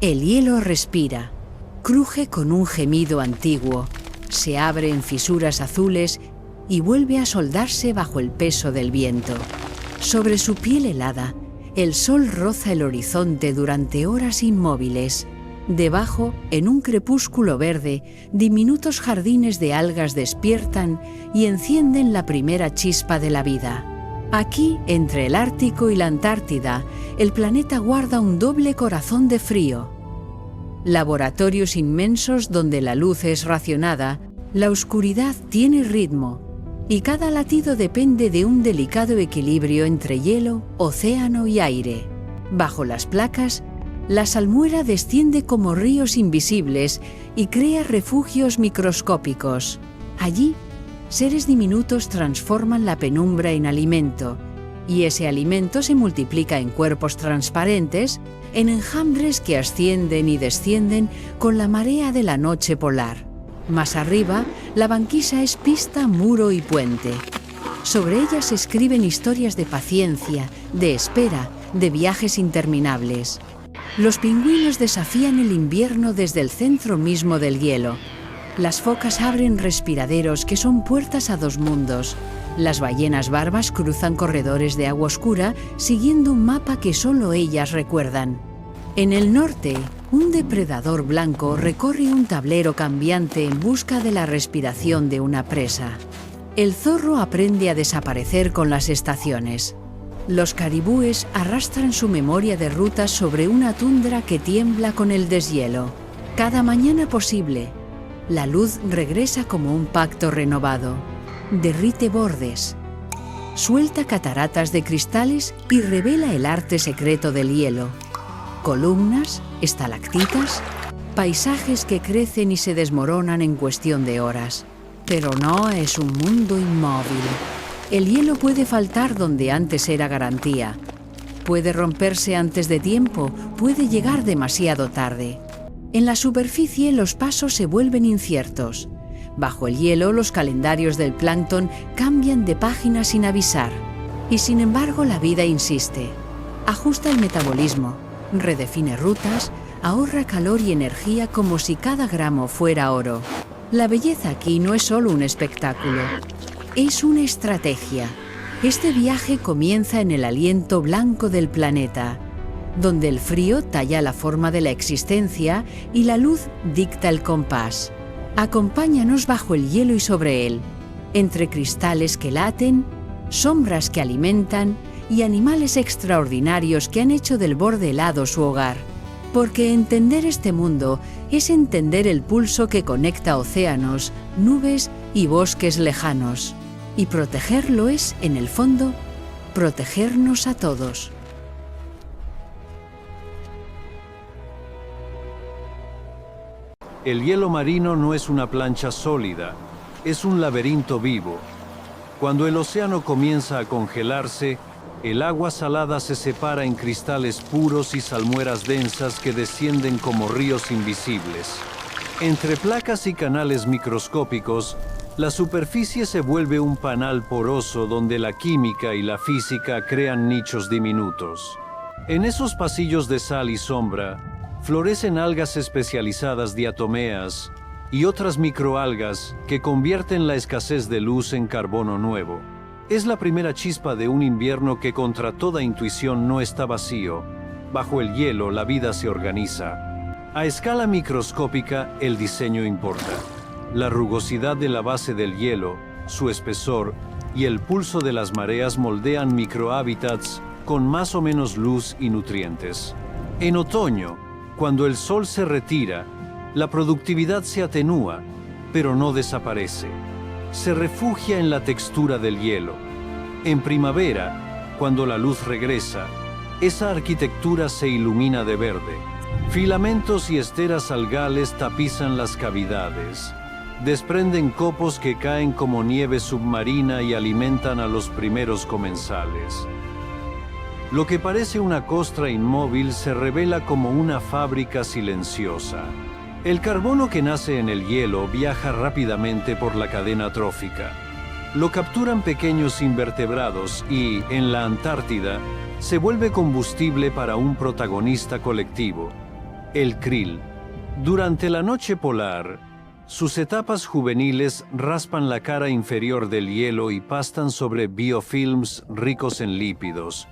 El hielo respira, cruje con un gemido antiguo, se abre en fisuras azules y vuelve a soldarse bajo el peso del viento. Sobre su piel helada, el sol roza el horizonte durante horas inmóviles. Debajo, en un crepúsculo verde, diminutos jardines de algas despiertan y encienden la primera chispa de la vida. Aquí, entre el Ártico y la Antártida, el planeta guarda un doble corazón de frío. Laboratorios inmensos donde la luz es racionada, la oscuridad tiene ritmo, y cada latido depende de un delicado equilibrio entre hielo, océano y aire. Bajo las placas, la salmuera desciende como ríos invisibles y crea refugios microscópicos. Allí, seres diminutos transforman la penumbra en alimento, y ese alimento se multiplica en cuerpos transparentes, en enjambres que ascienden y descienden con la marea de la noche polar. Más arriba, la banquisa es pista, muro y puente. Sobre ella se escriben historias de paciencia, de espera, de viajes interminables. Los pingüinos desafían el invierno desde el centro mismo del hielo. Las focas abren respiraderos que son puertas a dos mundos. Las ballenas barbas cruzan corredores de agua oscura siguiendo un mapa que solo ellas recuerdan. En el norte, un depredador blanco recorre un tablero cambiante en busca de la respiración de una presa. El zorro aprende a desaparecer con las estaciones. Los caribúes arrastran su memoria de rutas sobre una tundra que tiembla con el deshielo. Cada mañana posible, la luz regresa como un pacto renovado. Derrite bordes, suelta cataratas de cristales y revela el arte secreto del hielo. Columnas, estalactitas, paisajes que crecen y se desmoronan en cuestión de horas. Pero no es un mundo inmóvil. El hielo puede faltar donde antes era garantía. Puede romperse antes de tiempo, puede llegar demasiado tarde. En la superficie los pasos se vuelven inciertos. Bajo el hielo los calendarios del plancton cambian de página sin avisar. Y sin embargo la vida insiste. Ajusta el metabolismo, redefine rutas, ahorra calor y energía como si cada gramo fuera oro. La belleza aquí no es solo un espectáculo, es una estrategia. Este viaje comienza en el aliento blanco del planeta, donde el frío talla la forma de la existencia y la luz dicta el compás. Acompáñanos bajo el hielo y sobre él, entre cristales que laten, sombras que alimentan y animales extraordinarios que han hecho del borde helado su hogar. Porque entender este mundo es entender el pulso que conecta océanos, nubes y bosques lejanos. Y protegerlo es, en el fondo, protegernos a todos. El hielo marino no es una plancha sólida, es un laberinto vivo. Cuando el océano comienza a congelarse, el agua salada se separa en cristales puros y salmueras densas que descienden como ríos invisibles. Entre placas y canales microscópicos, la superficie se vuelve un panal poroso donde la química y la física crean nichos diminutos. En esos pasillos de sal y sombra, florecen algas especializadas diatomeas y otras microalgas que convierten la escasez de luz en carbono nuevo. Es la primera chispa de un invierno que contra toda intuición no está vacío. Bajo el hielo la vida se organiza. A escala microscópica el diseño importa. La rugosidad de la base del hielo, su espesor y el pulso de las mareas moldean microhábitats con más o menos luz y nutrientes. En otoño, cuando el sol se retira, la productividad se atenúa, pero no desaparece. Se refugia en la textura del hielo. En primavera, cuando la luz regresa, esa arquitectura se ilumina de verde. Filamentos y esteras algales tapizan las cavidades. Desprenden copos que caen como nieve submarina y alimentan a los primeros comensales. Lo que parece una costra inmóvil se revela como una fábrica silenciosa. El carbono que nace en el hielo viaja rápidamente por la cadena trófica. Lo capturan pequeños invertebrados y, en la Antártida, se vuelve combustible para un protagonista colectivo. El krill. Durante la noche polar, sus etapas juveniles raspan la cara inferior del hielo y pastan sobre biofilms ricos en lípidos.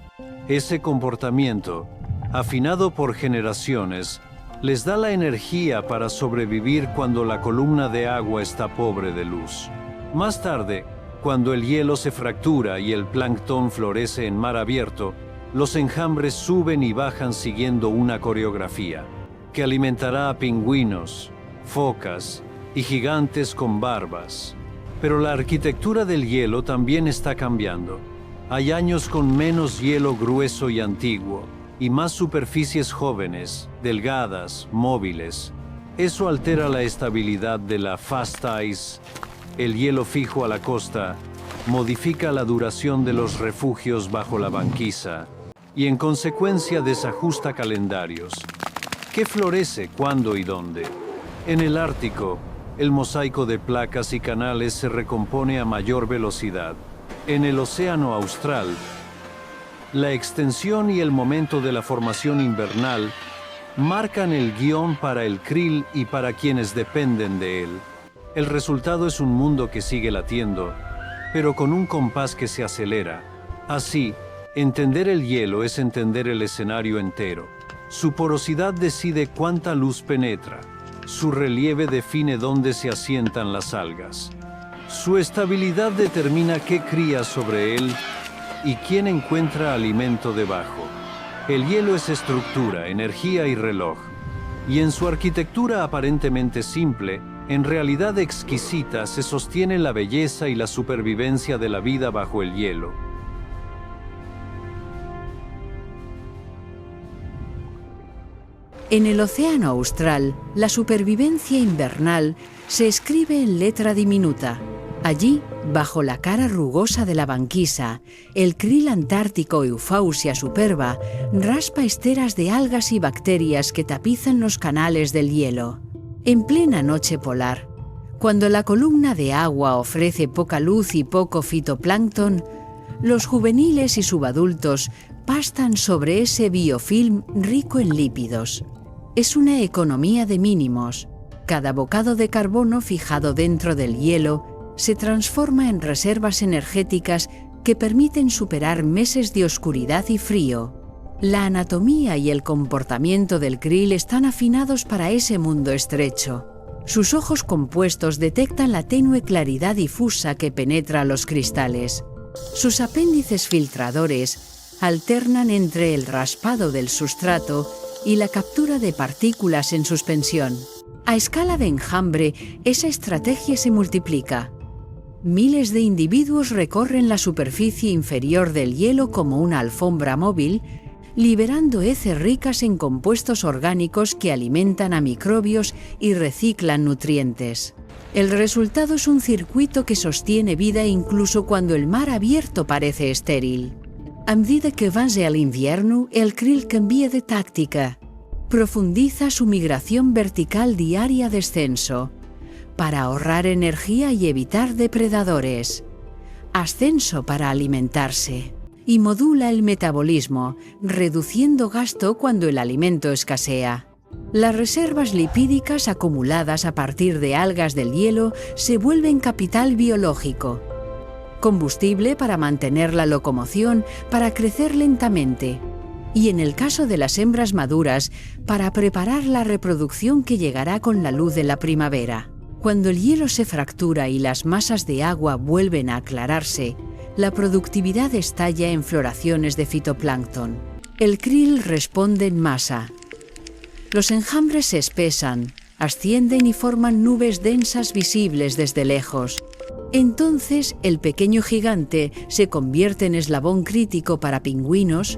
Ese comportamiento, afinado por generaciones, les da la energía para sobrevivir cuando la columna de agua está pobre de luz. Más tarde, cuando el hielo se fractura y el plancton florece en mar abierto, los enjambres suben y bajan siguiendo una coreografía que alimentará a pingüinos, focas y gigantes con barbas. Pero la arquitectura del hielo también está cambiando. Hay años con menos hielo grueso y antiguo, y más superficies jóvenes, delgadas, móviles. Eso altera la estabilidad de la fast ice. El hielo fijo a la costa modifica la duración de los refugios bajo la banquisa y en consecuencia desajusta calendarios. ¿Qué florece, cuándo y dónde? En el Ártico, el mosaico de placas y canales se recompone a mayor velocidad. En el Océano Austral, la extensión y el momento de la formación invernal marcan el guión para el krill y para quienes dependen de él. El resultado es un mundo que sigue latiendo, pero con un compás que se acelera. Así, entender el hielo es entender el escenario entero. Su porosidad decide cuánta luz penetra. Su relieve define dónde se asientan las algas. Su estabilidad determina qué cría sobre él y quién encuentra alimento debajo. El hielo es estructura, energía y reloj. Y en su arquitectura aparentemente simple, en realidad exquisita, se sostiene la belleza y la supervivencia de la vida bajo el hielo. En el Océano Austral, la supervivencia invernal se escribe en letra diminuta. Allí, bajo la cara rugosa de la banquisa, el krill antártico Euphausia superba raspa esteras de algas y bacterias que tapizan los canales del hielo. En plena noche polar, cuando la columna de agua ofrece poca luz y poco fitoplancton, los juveniles y subadultos pastan sobre ese biofilm rico en lípidos. Es una economía de mínimos. Cada bocado de carbono fijado dentro del hielo se transforma en reservas energéticas que permiten superar meses de oscuridad y frío. La anatomía y el comportamiento del krill están afinados para ese mundo estrecho. Sus ojos compuestos detectan la tenue claridad difusa que penetra los cristales. Sus apéndices filtradores alternan entre el raspado del sustrato y la captura de partículas en suspensión. A escala de enjambre, esa estrategia se multiplica. Miles de individuos recorren la superficie inferior del hielo como una alfombra móvil, liberando heces ricas en compuestos orgánicos que alimentan a microbios y reciclan nutrientes. El resultado es un circuito que sostiene vida incluso cuando el mar abierto parece estéril. A medida que avanza el invierno, el krill cambia de táctica. Profundiza su migración vertical diaria descenso, para ahorrar energía y evitar depredadores. Ascenso para alimentarse. Y modula el metabolismo, reduciendo gasto cuando el alimento escasea. Las reservas lipídicas acumuladas a partir de algas del hielo se vuelven capital biológico. Combustible para mantener la locomoción, para crecer lentamente. Y en el caso de las hembras maduras, para preparar la reproducción que llegará con la luz de la primavera. Cuando el hielo se fractura y las masas de agua vuelven a aclararse, la productividad estalla en floraciones de fitoplancton. El krill responde en masa. Los enjambres se espesan, ascienden y forman nubes densas visibles desde lejos. Entonces, el pequeño gigante se convierte en eslabón crítico para pingüinos,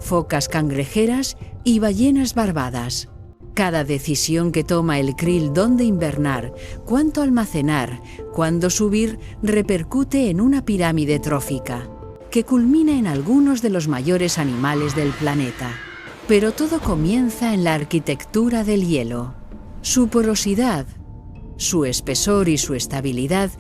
focas cangrejeras y ballenas barbadas. Cada decisión que toma el krill dónde invernar, cuánto almacenar, cuándo subir, repercute en una pirámide trófica, que culmina en algunos de los mayores animales del planeta. Pero todo comienza en la arquitectura del hielo. Su porosidad, su espesor y su estabilidad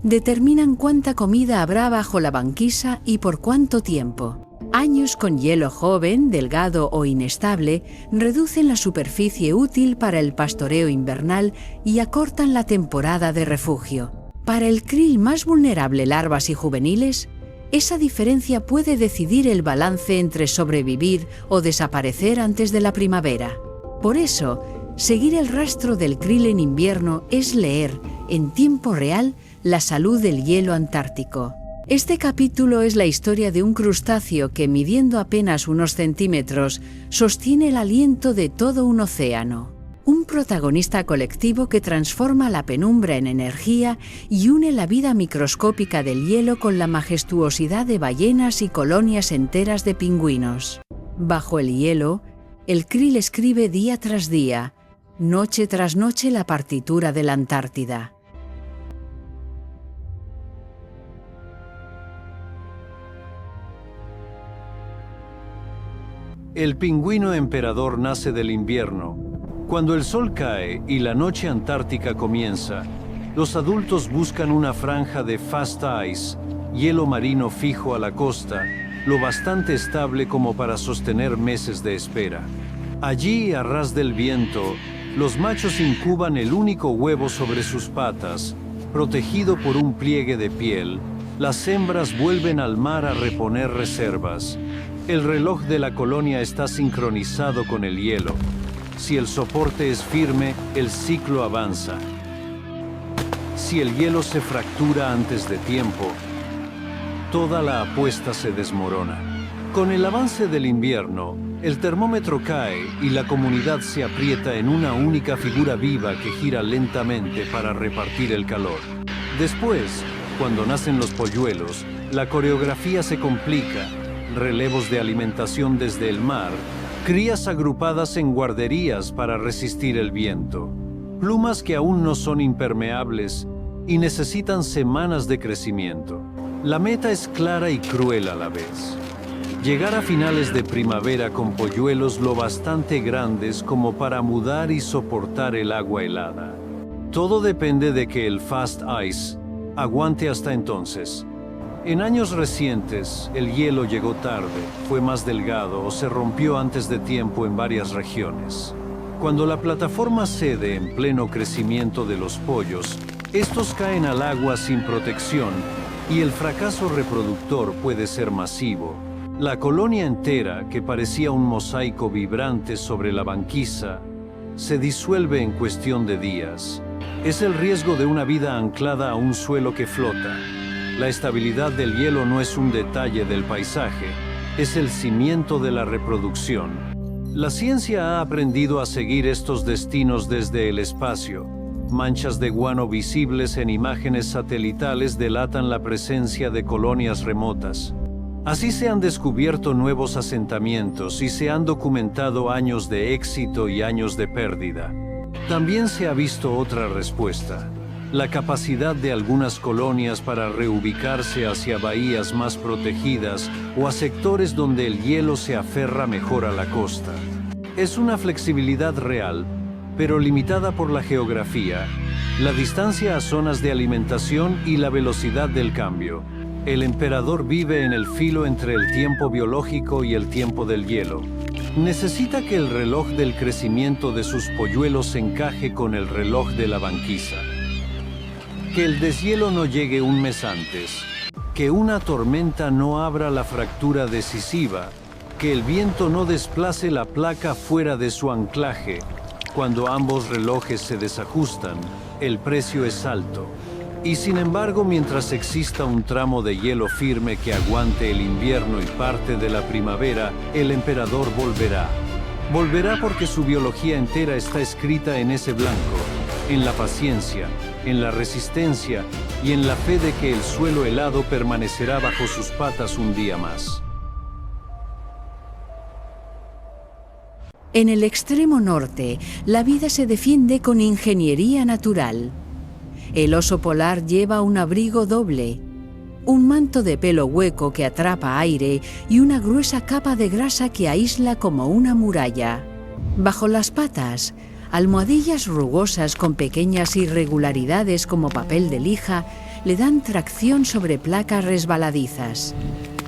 determinan cuánta comida habrá bajo la banquisa y por cuánto tiempo. Años con hielo joven, delgado o inestable reducen la superficie útil para el pastoreo invernal y acortan la temporada de refugio. Para el krill más vulnerable, larvas y juveniles, esa diferencia puede decidir el balance entre sobrevivir o desaparecer antes de la primavera. Por eso, seguir el rastro del krill en invierno es leer, en tiempo real, la salud del hielo antártico. Este capítulo es la historia de un crustáceo que, midiendo apenas unos centímetros, sostiene el aliento de todo un océano. Un protagonista colectivo que transforma la penumbra en energía y une la vida microscópica del hielo con la majestuosidad de ballenas y colonias enteras de pingüinos. Bajo el hielo, el krill escribe día tras día, noche tras noche la partitura de la Antártida. El pingüino emperador nace del invierno. Cuando el sol cae y la noche antártica comienza, los adultos buscan una franja de fast ice, hielo marino fijo a la costa, lo bastante estable como para sostener meses de espera. Allí, a ras del viento, los machos incuban el único huevo sobre sus patas, protegido por un pliegue de piel. Las hembras vuelven al mar a reponer reservas. El reloj de la colonia está sincronizado con el hielo. Si el soporte es firme, el ciclo avanza. Si el hielo se fractura antes de tiempo, toda la apuesta se desmorona. Con el avance del invierno, el termómetro cae y la comunidad se aprieta en una única figura viva que gira lentamente para repartir el calor. Después, cuando nacen los polluelos, la coreografía se complica. Relevos de alimentación desde el mar, crías agrupadas en guarderías para resistir el viento, plumas que aún no son impermeables y necesitan semanas de crecimiento. La meta es clara y cruel a la vez. Llegar a finales de primavera con polluelos lo bastante grandes como para mudar y soportar el agua helada. Todo depende de que el fast ice aguante hasta entonces. En años recientes, el hielo llegó tarde, fue más delgado o se rompió antes de tiempo en varias regiones. Cuando la plataforma cede en pleno crecimiento de los pollos, estos caen al agua sin protección y el fracaso reproductor puede ser masivo. La colonia entera, que parecía un mosaico vibrante sobre la banquisa, se disuelve en cuestión de días. Es el riesgo de una vida anclada a un suelo que flota. La estabilidad del hielo no es un detalle del paisaje, es el cimiento de la reproducción. La ciencia ha aprendido a seguir estos destinos desde el espacio. Manchas de guano visibles en imágenes satelitales delatan la presencia de colonias remotas. Así se han descubierto nuevos asentamientos y se han documentado años de éxito y años de pérdida. También se ha visto otra respuesta. La capacidad de algunas colonias para reubicarse hacia bahías más protegidas o a sectores donde el hielo se aferra mejor a la costa. Es una flexibilidad real, pero limitada por la geografía, la distancia a zonas de alimentación y la velocidad del cambio. El emperador vive en el filo entre el tiempo biológico y el tiempo del hielo. Necesita que el reloj del crecimiento de sus polluelos encaje con el reloj de la banquisa. Que el deshielo no llegue un mes antes, que una tormenta no abra la fractura decisiva, que el viento no desplace la placa fuera de su anclaje. Cuando ambos relojes se desajustan, el precio es alto. Y sin embargo, mientras exista un tramo de hielo firme que aguante el invierno y parte de la primavera, el emperador volverá. Volverá porque su biología entera está escrita en ese blanco, en la paciencia, en la resistencia y en la fe de que el suelo helado permanecerá bajo sus patas un día más. En el extremo norte, la vida se defiende con ingeniería natural. El oso polar lleva un abrigo doble, un manto de pelo hueco que atrapa aire y una gruesa capa de grasa que aísla como una muralla. Bajo las patas, almohadillas rugosas con pequeñas irregularidades como papel de lija le dan tracción sobre placas resbaladizas.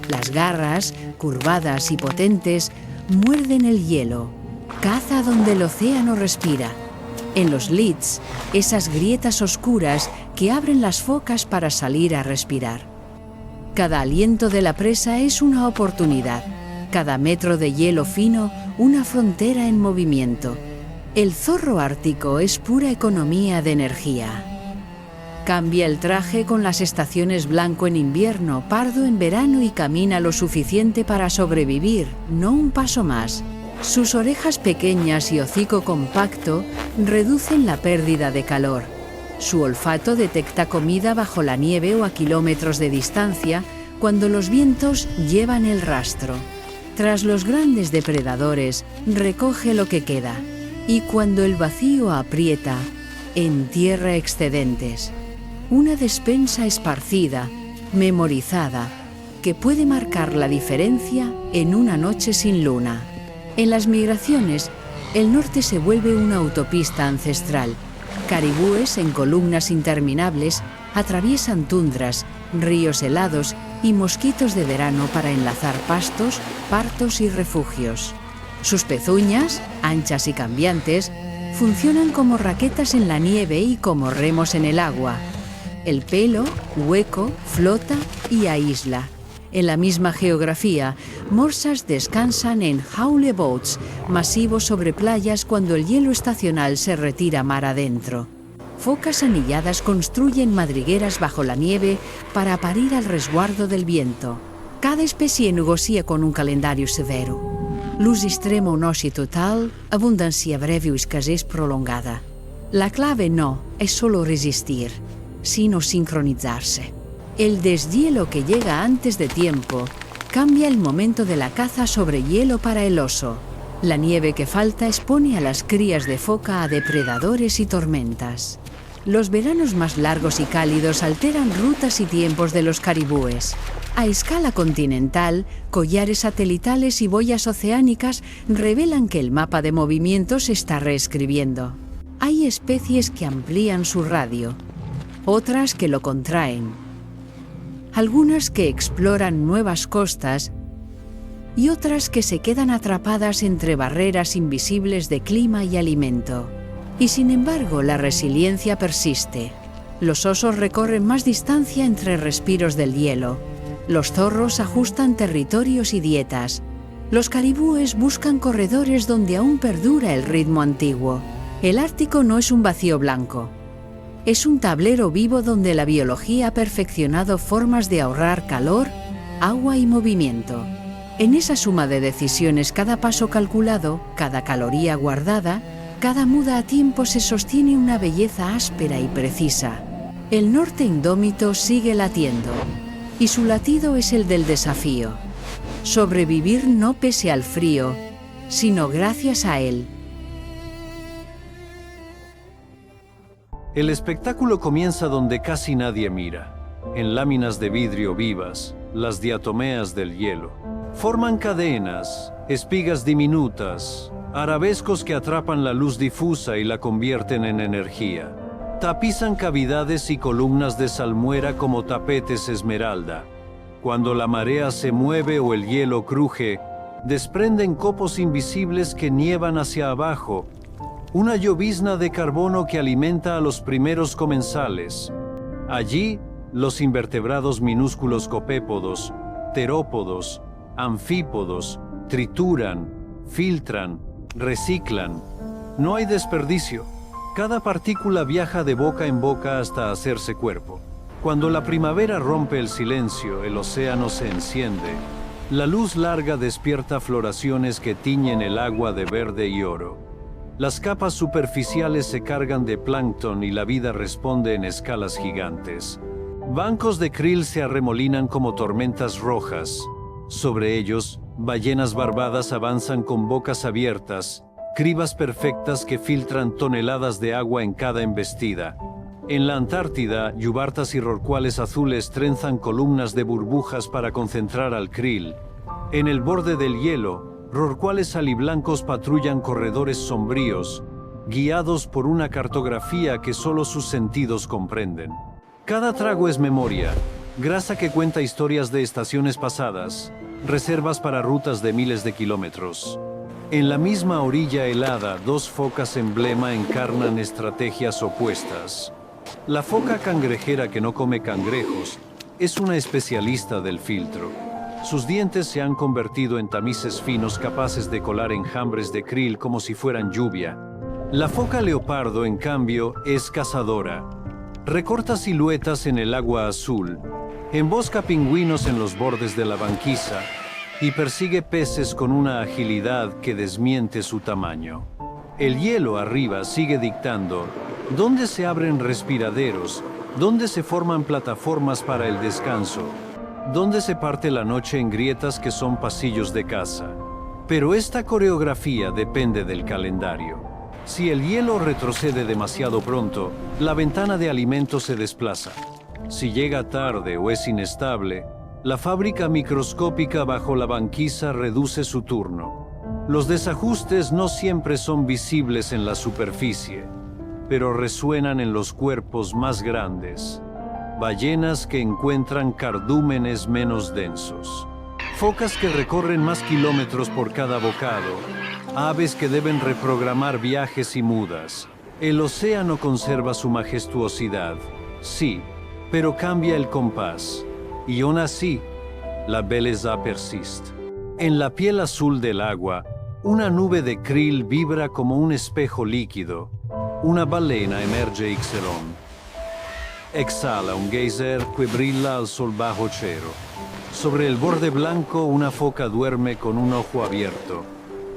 Las garras, curvadas y potentes, muerden el hielo. Caza donde el océano respira. En los lids, esas grietas oscuras que abren las focas para salir a respirar. Cada aliento de la presa es una oportunidad. Cada metro de hielo fino, una frontera en movimiento. El zorro ártico es pura economía de energía. Cambia el traje con las estaciones blanco en invierno, pardo en verano y camina lo suficiente para sobrevivir, no un paso más. Sus orejas pequeñas y hocico compacto reducen la pérdida de calor. Su olfato detecta comida bajo la nieve o a kilómetros de distancia cuando los vientos llevan el rastro. Tras los grandes depredadores, recoge lo que queda. Y cuando el vacío aprieta, entierra excedentes. Una despensa esparcida, memorizada, que puede marcar la diferencia en una noche sin luna. En las migraciones, el norte se vuelve una autopista ancestral. Caribúes en columnas interminables atraviesan tundras, ríos helados y mosquitos de verano para enlazar pastos, partos y refugios. Sus pezuñas, anchas y cambiantes, funcionan como raquetas en la nieve y como remos en el agua. El pelo, hueco, flota y aísla. En la misma geografía, morsas descansan en haule boats, masivos sobre playas cuando el hielo estacional se retira mar adentro. Focas anilladas construyen madrigueras bajo la nieve para parir al resguardo del viento. Cada especie negocia con un calendario severo. L'ús extremo o oci total, abundància breve o escasez prolongada. La clave no es solo resistir, sino sincronizarse. El deshielo que llega antes de tiempo cambia el momento de la caza sobre hielo para el oso. La nieve que falta expone a las crías de foca a depredadores y tormentas. Los veranos más largos y cálidos alteran rutas y tiempos de los caribúes. A escala continental, collares satelitales y boyas oceánicas revelan que el mapa de movimiento se está reescribiendo. Hay especies que amplían su radio, otras que lo contraen, algunas que exploran nuevas costas y otras que se quedan atrapadas entre barreras invisibles de clima y alimento. Y sin embargo, la resiliencia persiste. Los osos recorren más distancia entre respiros del hielo. Los zorros ajustan territorios y dietas. Los caribúes buscan corredores donde aún perdura el ritmo antiguo. El Ártico no es un vacío blanco. Es un tablero vivo donde la biología ha perfeccionado formas de ahorrar calor, agua y movimiento. En esa suma de decisiones, cada paso calculado, cada caloría guardada, cada muda a tiempo se sostiene una belleza áspera y precisa. El norte indómito sigue latiendo, y su latido es el del desafío. Sobrevivir no pese al frío, sino gracias a él. El espectáculo comienza donde casi nadie mira. En láminas de vidrio vivas, las diatomeas del hielo forman cadenas, espigas diminutas, arabescos que atrapan la luz difusa y la convierten en energía. Tapizan cavidades y columnas de salmuera como tapetes esmeralda. Cuando la marea se mueve o el hielo cruje, desprenden copos invisibles que nievan hacia abajo, una llovizna de carbono que alimenta a los primeros comensales. Allí, los invertebrados minúsculos copépodos, terópodos, anfípodos, trituran, filtran, reciclan. No hay desperdicio. Cada partícula viaja de boca en boca hasta hacerse cuerpo. Cuando la primavera rompe el silencio, el océano se enciende. La luz larga despierta floraciones que tiñen el agua de verde y oro. Las capas superficiales se cargan de plancton y la vida responde en escalas gigantes. Bancos de krill se arremolinan como tormentas rojas. Sobre ellos, ballenas barbadas avanzan con bocas abiertas, cribas perfectas que filtran toneladas de agua en cada embestida. En la Antártida, yubartas y rorcuales azules trenzan columnas de burbujas para concentrar al krill. En el borde del hielo, rorcuales aliblancos patrullan corredores sombríos, guiados por una cartografía que solo sus sentidos comprenden. Cada trago es memoria, grasa que cuenta historias de estaciones pasadas, reservas para rutas de miles de kilómetros. En la misma orilla helada, dos focas emblema encarnan estrategias opuestas. La foca cangrejera que no come cangrejos es una especialista del filtro. Sus dientes se han convertido en tamices finos capaces de colar enjambres de krill como si fueran lluvia. La foca leopardo, en cambio, es cazadora. Recorta siluetas en el agua azul, embosca pingüinos en los bordes de la banquisa y persigue peces con una agilidad que desmiente su tamaño. El hielo arriba sigue dictando dónde se abren respiraderos, dónde se forman plataformas para el descanso, dónde se parte la noche en grietas que son pasillos de caza. Pero esta coreografía depende del calendario. Si el hielo retrocede demasiado pronto, la ventana de alimento se desplaza. Si llega tarde o es inestable, la fábrica microscópica bajo la banquisa reduce su turno. Los desajustes no siempre son visibles en la superficie, pero resuenan en los cuerpos más grandes. Ballenas que encuentran cardúmenes menos densos. Focas que recorren más kilómetros por cada bocado. Aves que deben reprogramar viajes y mudas. El océano conserva su majestuosidad, sí, pero cambia el compás. Y aún así, la belleza persiste. En la piel azul del agua, una nube de krill vibra como un espejo líquido. Una balena emerge Ixeron. Exhala un geyser que brilla al sol bajo cero. Sobre el borde blanco, una foca duerme con un ojo abierto.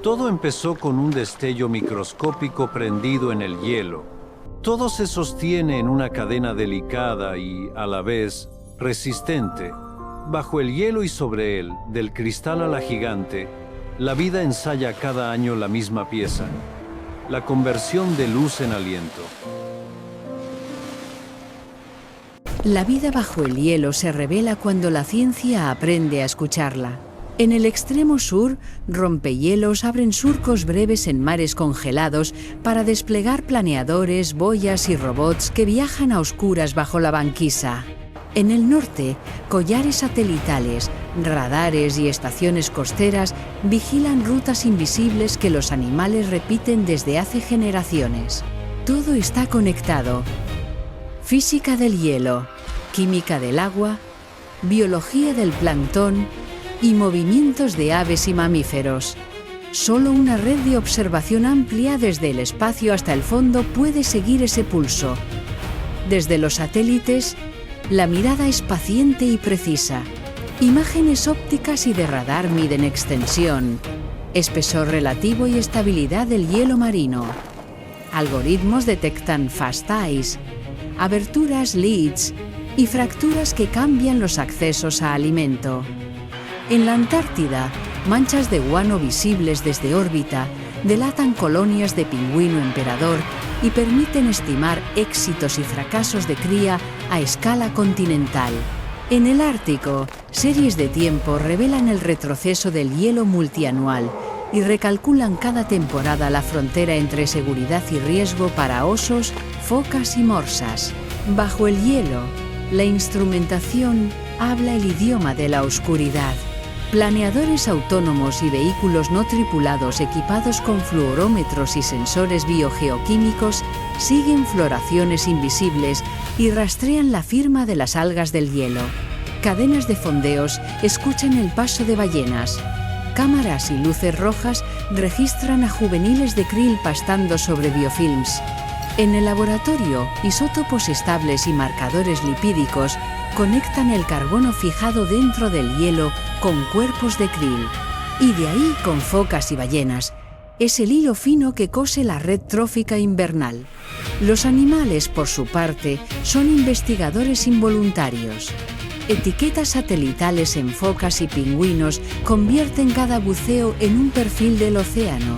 Todo empezó con un destello microscópico prendido en el hielo. Todo se sostiene en una cadena delicada y, a la vez, resistente. Bajo el hielo y sobre él, del cristal a la gigante, la vida ensaya cada año la misma pieza. La conversión de luz en aliento. La vida bajo el hielo se revela cuando la ciencia aprende a escucharla. En el extremo sur, rompehielos abren surcos breves en mares congelados para desplegar planeadores, boyas y robots que viajan a oscuras bajo la banquisa. En el norte, collares satelitales, radares y estaciones costeras vigilan rutas invisibles que los animales repiten desde hace generaciones. Todo está conectado. Física del hielo, química del agua, biología del plancton y movimientos de aves y mamíferos. Solo una red de observación amplia desde el espacio hasta el fondo puede seguir ese pulso. Desde los satélites, la mirada es paciente y precisa. Imágenes ópticas y de radar miden extensión, espesor relativo y estabilidad del hielo marino. Algoritmos detectan fast ice, aberturas leads y fracturas que cambian los accesos a alimento. En la Antártida, manchas de guano visibles desde órbita delatan colonias de pingüino emperador y permiten estimar éxitos y fracasos de cría a escala continental. En el Ártico, series de tiempo revelan el retroceso del hielo multianual y recalculan cada temporada la frontera entre seguridad y riesgo para osos, focas y morsas. Bajo el hielo, la instrumentación habla el idioma de la oscuridad. Planeadores autónomos y vehículos no tripulados equipados con fluorómetros y sensores biogeoquímicos siguen floraciones invisibles y rastrean la firma de las algas del hielo. Cadenas de fondeos escuchan el paso de ballenas. Cámaras y luces rojas registran a juveniles de krill pastando sobre biofilms. En el laboratorio, isótopos estables y marcadores lipídicos conectan el carbono fijado dentro del hielo con cuerpos de krill. Y de ahí con focas y ballenas. Es el hilo fino que cose la red trófica invernal. Los animales, por su parte, son investigadores involuntarios. Etiquetas satelitales en focas y pingüinos convierten cada buceo en un perfil del océano.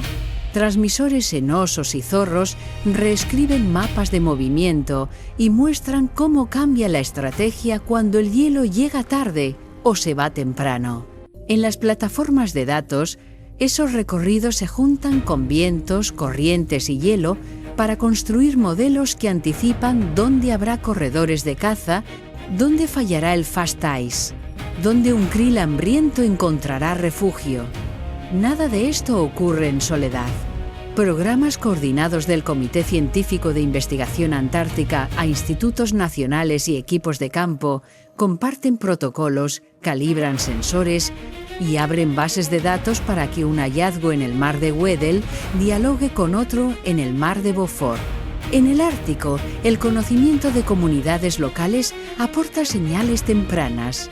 Transmisores en osos y zorros reescriben mapas de movimiento y muestran cómo cambia la estrategia cuando el hielo llega tarde o se va temprano. En las plataformas de datos, esos recorridos se juntan con vientos, corrientes y hielo para construir modelos que anticipan dónde habrá corredores de caza ¿Dónde fallará el Fast Ice? ¿Dónde un krill hambriento encontrará refugio? Nada de esto ocurre en soledad. Programas coordinados del Comité Científico de Investigación Antártica a institutos nacionales y equipos de campo comparten protocolos, calibran sensores y abren bases de datos para que un hallazgo en el mar de Weddell dialogue con otro en el mar de Beaufort. En el Ártico, el conocimiento de comunidades locales aporta señales tempranas.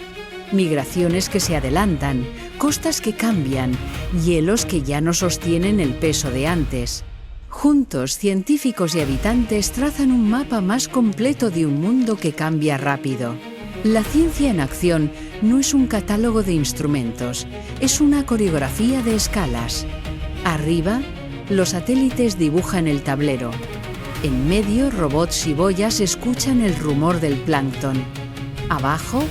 Migraciones que se adelantan, costas que cambian, hielos que ya no sostienen el peso de antes. Juntos, científicos y habitantes trazan un mapa más completo de un mundo que cambia rápido. La ciencia en acción no es un catálogo de instrumentos, es una coreografía de escalas. Arriba, los satélites dibujan el tablero. En medio, robots y boyas escuchan el rumor del plancton. Abajo,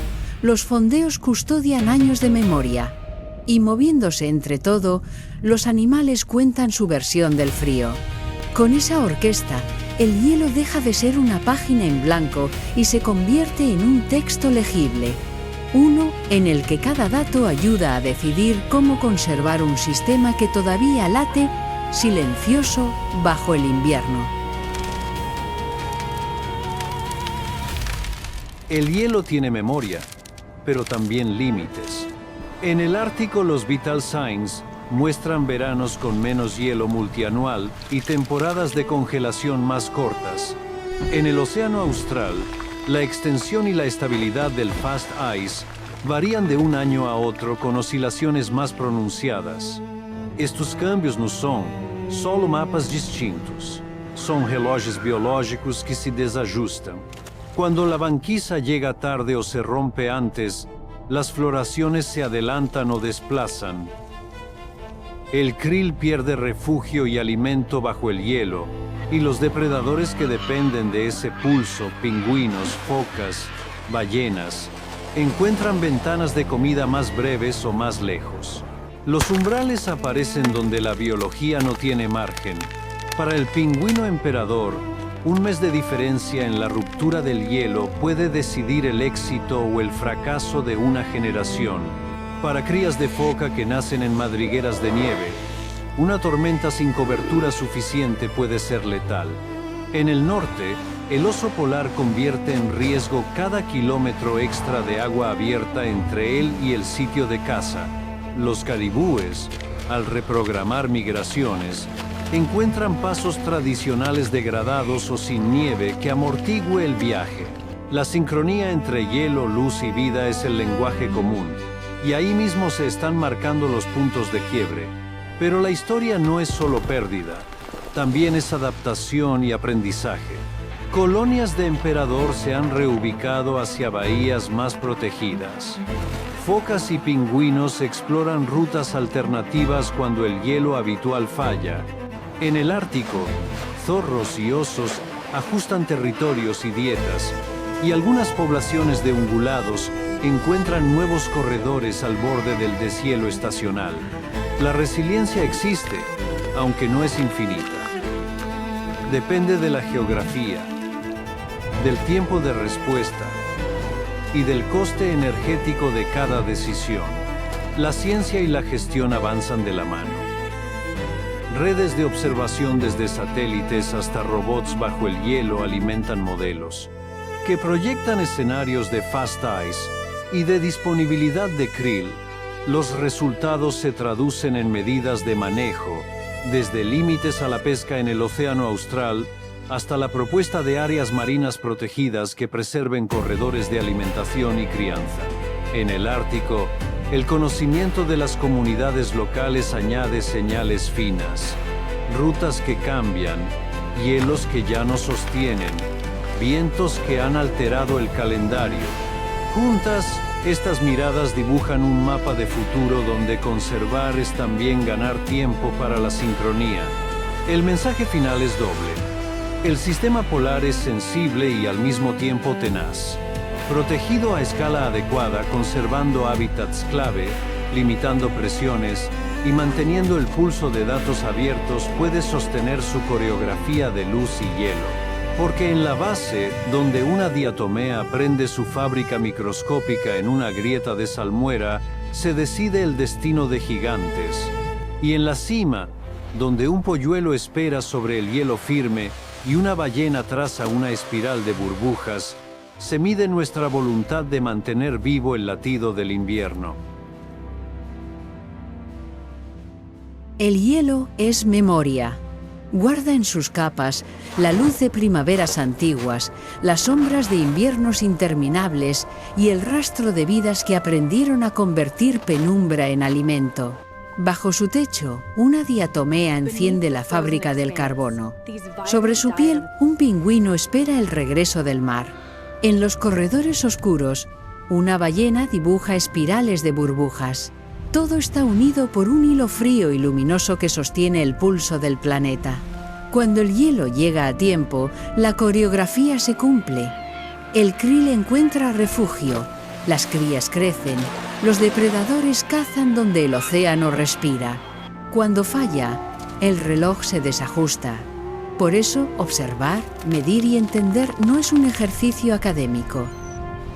los fondeos custodian años de memoria. Y moviéndose entre todo, los animales cuentan su versión del frío. Con esa orquesta, el hielo deja de ser una página en blanco y se convierte en un texto legible. Uno en el que cada dato ayuda a decidir cómo conservar un sistema que todavía late, silencioso, bajo el invierno. El hielo tiene memoria, pero también límites. En el Ártico, los Vital Signs muestran veranos con menos hielo multianual y temporadas de congelación más cortas. En el Océano Austral, la extensión y la estabilidad del Fast Ice varían de un año a otro con oscilaciones más pronunciadas. Estos cambios no são solo mapas distintos, son relógios biológicos que se desajustan. Cuando la banquisa llega tarde o se rompe antes, las floraciones se adelantan o desplazan. El krill pierde refugio y alimento bajo el hielo, y los depredadores que dependen de ese pulso, pingüinos, focas, ballenas, encuentran ventanas de comida más breves o más lejos. Los umbrales aparecen donde la biología no tiene margen. Para el pingüino emperador, un mes de diferencia en la ruptura del hielo puede decidir el éxito o el fracaso de una generación. Para crías de foca que nacen en madrigueras de nieve, una tormenta sin cobertura suficiente puede ser letal. En el norte, el oso polar convierte en riesgo cada kilómetro extra de agua abierta entre él y el sitio de caza. Los caribúes, al reprogramar migraciones, encuentran pasos tradicionales degradados o sin nieve que amortigüe el viaje. La sincronía entre hielo, luz y vida es el lenguaje común, y ahí mismo se están marcando los puntos de quiebre. Pero la historia no es solo pérdida, también es adaptación y aprendizaje. Colonias de emperador se han reubicado hacia bahías más protegidas. Focas y pingüinos exploran rutas alternativas cuando el hielo habitual falla. En el Ártico, zorros y osos ajustan territorios y dietas, y algunas poblaciones de ungulados encuentran nuevos corredores al borde del deshielo estacional. La resiliencia existe, aunque no es infinita. Depende de la geografía, del tiempo de respuesta y del coste energético de cada decisión. La ciencia y la gestión avanzan de la mano. Redes de observación desde satélites hasta robots bajo el hielo alimentan modelos que proyectan escenarios de Fast Ice y de disponibilidad de krill. Los resultados se traducen en medidas de manejo, desde límites a la pesca en el Océano Austral hasta la propuesta de áreas marinas protegidas que preserven corredores de alimentación y crianza. En el Ártico, el conocimiento de las comunidades locales añade señales finas, rutas que cambian, hielos que ya no sostienen, vientos que han alterado el calendario. Juntas, estas miradas dibujan un mapa de futuro donde conservar es también ganar tiempo para la sincronía. El mensaje final es doble. El sistema polar es sensible y al mismo tiempo tenaz. Protegido a escala adecuada, conservando hábitats clave, limitando presiones y manteniendo el pulso de datos abiertos, puede sostener su coreografía de luz y hielo. Porque en la base, donde una diatomea prende su fábrica microscópica en una grieta de salmuera, se decide el destino de gigantes. Y en la cima, donde un polluelo espera sobre el hielo firme y una ballena traza una espiral de burbujas, se mide nuestra voluntad de mantener vivo el latido del invierno. El hielo es memoria. Guarda en sus capas la luz de primaveras antiguas, las sombras de inviernos interminables y el rastro de vidas que aprendieron a convertir penumbra en alimento. Bajo su techo, una diatomea enciende la fábrica del carbono. Sobre su piel, un pingüino espera el regreso del mar. En los corredores oscuros, una ballena dibuja espirales de burbujas. Todo está unido por un hilo frío y luminoso que sostiene el pulso del planeta. Cuando el hielo llega a tiempo, la coreografía se cumple. El krill encuentra refugio, las crías crecen, los depredadores cazan donde el océano respira. Cuando falla, el reloj se desajusta. Por eso, observar, medir y entender no es un ejercicio académico.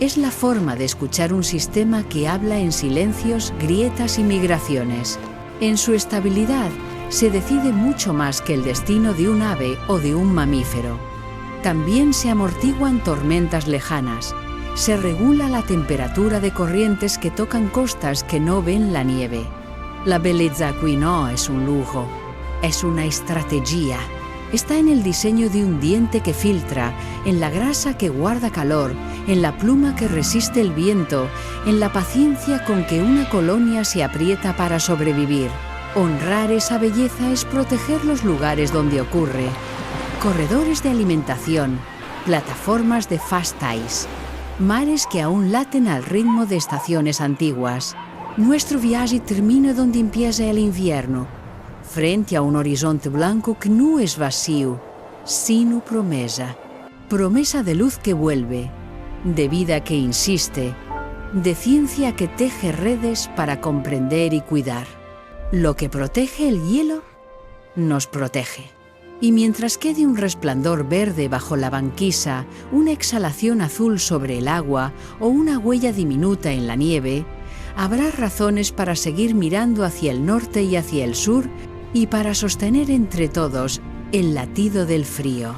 Es la forma de escuchar un sistema que habla en silencios, grietas y migraciones. En su estabilidad se decide mucho más que el destino de un ave o de un mamífero. También se amortiguan tormentas lejanas. Se regula la temperatura de corrientes que tocan costas que no ven la nieve. La bellezza qui no es un lujo, es una estrategia. Está en el diseño de un diente que filtra, en la grasa que guarda calor, en la pluma que resiste el viento, en la paciencia con que una colonia se aprieta para sobrevivir. Honrar esa belleza es proteger los lugares donde ocurre. Corredores de alimentación, plataformas de fast ice, mares que aún laten al ritmo de estaciones antiguas. Nuestro viaje termina donde empieza el invierno, frente a un horizonte blanco que no es vacío, sino promesa. Promesa de luz que vuelve, de vida que insiste, de ciencia que teje redes para comprender y cuidar. Lo que protege el hielo, nos protege. Y mientras quede un resplandor verde bajo la banquisa, una exhalación azul sobre el agua o una huella diminuta en la nieve, habrá razones para seguir mirando hacia el norte y hacia el sur y para sostener entre todos el latido del frío.